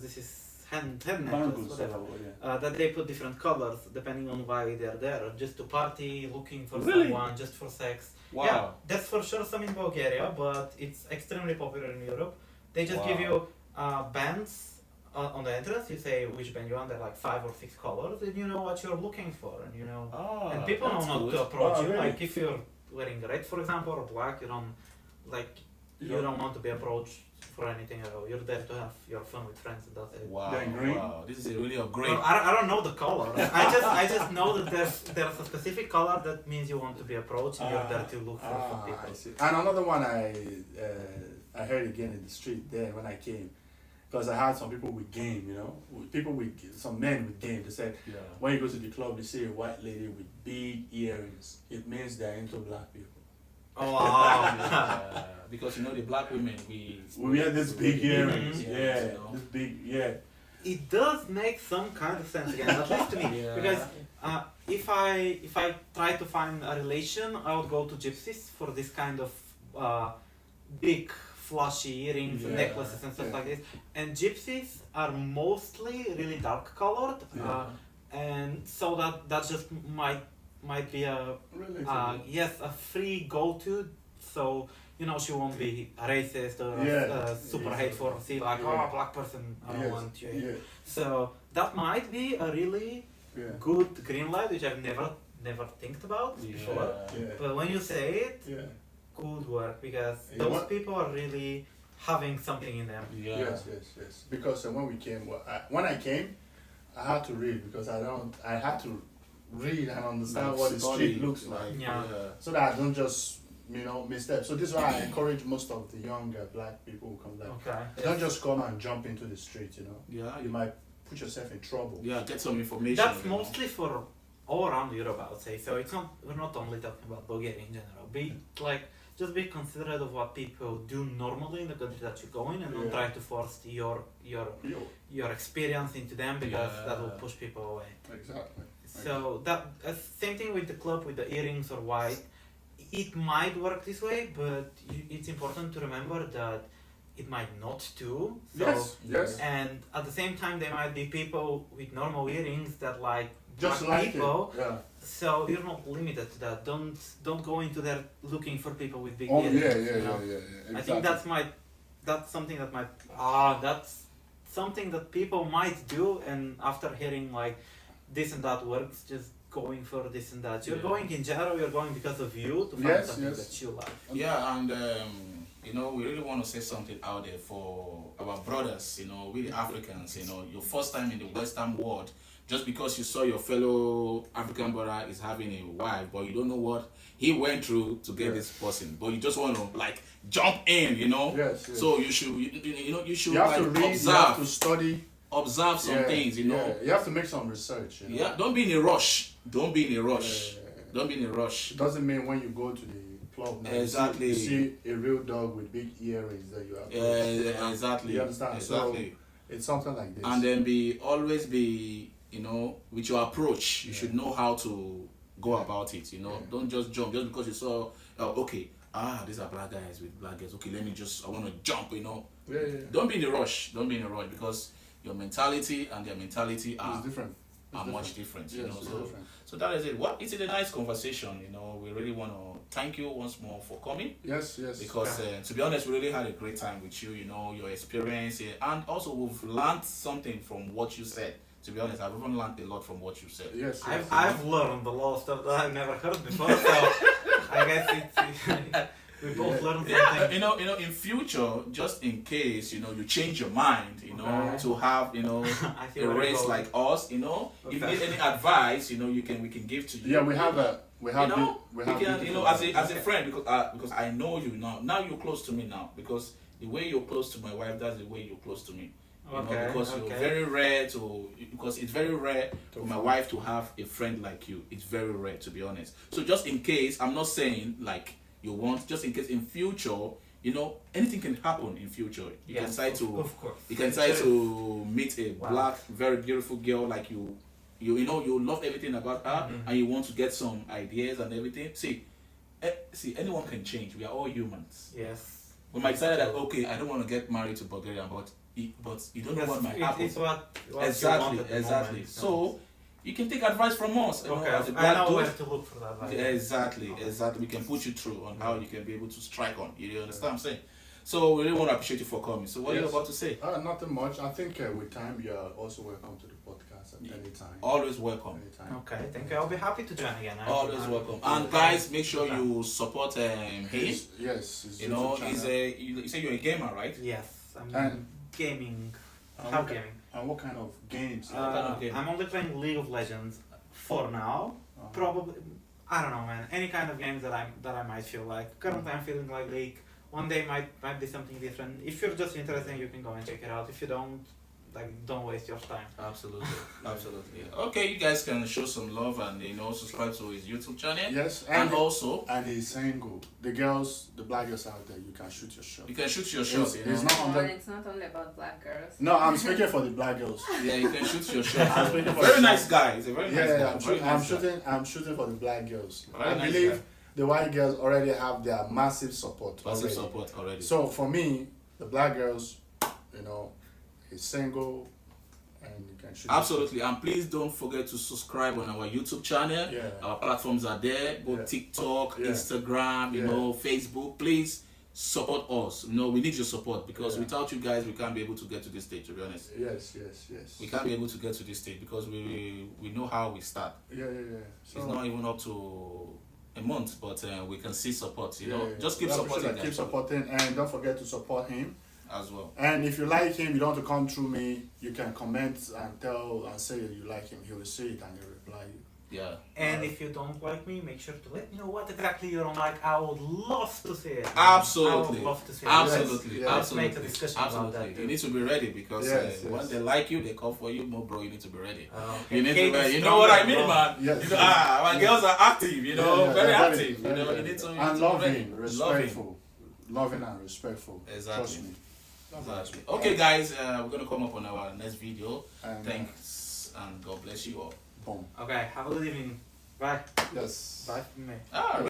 this is hand necklace, Bangles, whatever. yeah. That they put different colors depending on why they're there. Just to party, looking for Really? someone, just for sex. Wow. Yeah, that's for sure some in Bulgaria, but it's extremely popular in Europe. They just give Wow. you bands on the entrance. You say which band you want. They're like 5 or 6 colors, and you know what you're looking for, and you know. Ah, And people know that's not good. to approach Oh, you. really? Like if you're wearing red, for example, or black, you don't like. You don't want to be approached for anything at all. You're there to have your fun with friends, and that's it. Wow, They're green? wow. This is a really a great. Well, I don't know the color. I just know that there's a specific color that means you want to be approached and you're there to look for people. I see. And another one I heard again in the street there when I came, because I had some people with game, you know, some men with game. They said Yeah. when you go to the club, they see a white lady with big earrings. It means they're into black people. Oh wow. Because you know the black women we We had this big earrings, Mhm. yeah, you know. this big, yeah. It does make some kind of sense again, at least to me, Yeah. because if I try to find a relation, I would go to gypsies for this kind of big flashy earrings and Yeah, necklaces and stuff yeah. like this. And gypsies are mostly really dark colored, Yeah. and so that just might be a Really? yes, a free go-to. So you know she won't be racist or Yeah. super Yeah. hateful. See like Yeah. oh black person, I don't Yes, want you. yeah, So that might be a really yeah, good green light, which I've never think about before. yeah, But when you say it, yeah. good work, because Yeah, those what- people are really having something in them. Yeah. Yes. Because when we came, when I came, I had to read because I had to read and understand Like what the study, street looks like, Yeah. so that I don't just misstep. So this is why I encourage most of the younger black people who come back. Okay. Don't just come and jump into the street. You know, Yeah. you might put yourself in trouble. Yeah, get some information. That's you know. mostly for all around Europe, I would say. So it's not we're not only talking about Bulgaria in general. Just be considerate of what people do normally in the country that you go in, and don't Yeah. try to force Yo, your experience into them, because that will Yeah. push people away. exactly. So that same thing with the club with the earrings or white. It might work this way, but it's important to remember that it might not too. So, Yes. And at the same time, there might be people with normal earrings that like Just black like people. it. Yeah. So you're not limited to that. Don't go into there looking for people with big Oh earrings. yeah. you know? Exactly. I think that's something that might that's something that people might do, and after hearing like this and that works, just going for this and that. You're Yeah. going in general. You're going because of you to find Yes, something yes. that you like. Yeah, and you know, we really want to say something out there for our brothers, you know, we the Africans, you know, your first time in the Western world, just because you saw your fellow African brother is having a wife, but you don't know what he went through to get Yes. this person, but you just want to like jump in, you know. Yes. So you should, you should You have like to read. You have to observe study. some things, you know. Yeah. You have to make some research. You know? Yeah, don't be in a rush. Don't be in a rush. Don't be in a rush. It doesn't mean when you go to the club now, Exactly. you see a real dog with big earrings that you have. Exactly. You understand? Exactly. So it's something like this. And then always be, you know, with your approach, you Yeah. should know how to go about it, you know. Yeah. Don't just jump just because you saw, okay, these are black guys with black girls. Okay, I want to jump, you know. yeah. Don't be in a rush. Don't be in a rush, because your mentality and their mentality It's are different. much different, you Yes, know. it's So, different. so that is it. Well, it's a nice conversation, you know. We really want to thank you once more for coming. Yes. Because to be honest, we really had a great time with you, you know, your experience, and also we've learned something from what you said. To be honest, I've even learned a lot from what you said. Yes. I've learned a lot of stuff that I've never heard before. So I guess We both learned Yeah, something. in future, just in case, you change your mind, Okay. to have, I feel a where you're race going. like us, if you Okay. need any advice, we can give to you. Yeah, we have a we have you know, we we have can, beautiful as a friend, because I know you now. Now you're close to me now, because the way you're close to my wife, that's the way you're close to me. Okay, Because okay. you're very rare because it's very rare for my wife to have a friend like you. It's very rare, to be honest. So just in case, I'm not saying like you want, just in case in future, anything can happen in future. You can decide to, of course. you can decide to meet a Wow. black, very beautiful girl like you. You love everything about her, and you want to get some ideas and everything. See, anyone can change. We are all humans. Yes. We might decide that okay, I don't want to get married to Bulgarian, but you don't know what might happen. It's what Exactly, you want at the exactly. moment. So you can take advice from us. Okay, As a I black know dude. where to look for that. Advice. Exactly, Okay. exactly. We can put you through on how you can be able to strike on. You understand what I'm saying? So we really want to appreciate you for coming. So what are you Yes. about to say? Nothing much. I think with time you are also welcome to the podcast at any time. Always welcome. Anytime. Okay, thank you. I'll be happy to join again. Always welcome. And guys, make sure you support him. Yes. His You know, YouTube he's channel. you say you're a gamer, right? Yes, I'm And- gaming. And How what ki- gaming? And what kind of games? kind of game? I'm only playing League of Legends for now. Uh-huh. Probably, I don't know, man. Any kind of games that I might feel like. Currently, I'm feeling like League. One day might be something different. If you're just interested, you can go and check it out. If you don't, don't waste your time. Absolutely, absolutely. Okay, you guys can show some love and subscribe to his YouTube channel. Yes, And also, and he's single. The black girls out there, you can shoot your shot. you can shoot your shot. It's not Come on on, the. it's not only about black girls. No, I'm speaking for the black girls. Yeah, you can shoot your shot. I'm speaking for Very the- nice guy. He's a very nice guy. Yeah, Very nice guy. I'm shooting for the black girls. Very I nice believe guy. the white girls already have their massive support. Massive already. support already. So for me, the black girls, he's single, and you can shoot. Absolutely, and please don't forget to subscribe on our YouTube channel. Yeah. Our platforms are there, both Yeah. TikTok, Yeah. Instagram, Yeah. Facebook. Please support us. We need your support because Yeah. without you guys, we can't be able to get to this stage. To be honest, Yes. we can't be able to get to this stage because we know how we start. Yeah. It's not even up to a month, but we can see support. Just keep I appreciate supporting that. Keep guys supporting, and don't forget to support him. as well. And if you like him, you don't have to come through me. You can comment and say you like him. He will see it and he'll reply you. Yeah. And if you don't like me, make sure to let me know what exactly you don't like. I would love to see it. Absolutely. I would love to see it. Absolutely, Yes. Let's make a absolutely, discussion about absolutely. that, You too. need to be ready because Yes, when yes. they like you, they call for you. No, bro, you need to be ready. Okay. You need Hate to be. is You know what I stronger, mean, bro. man. Yes, My girls are active. Yeah, Very they're active. very, You very. need to. And be ready. loving, respectful, loving and respectful. Exactly. Trust me. Exactly. Okay, guys, we're gonna come up on our next video. And, Thanks and God bless you all. Boom. Okay, have a good evening. Bye. Yes. Bye from me. All right.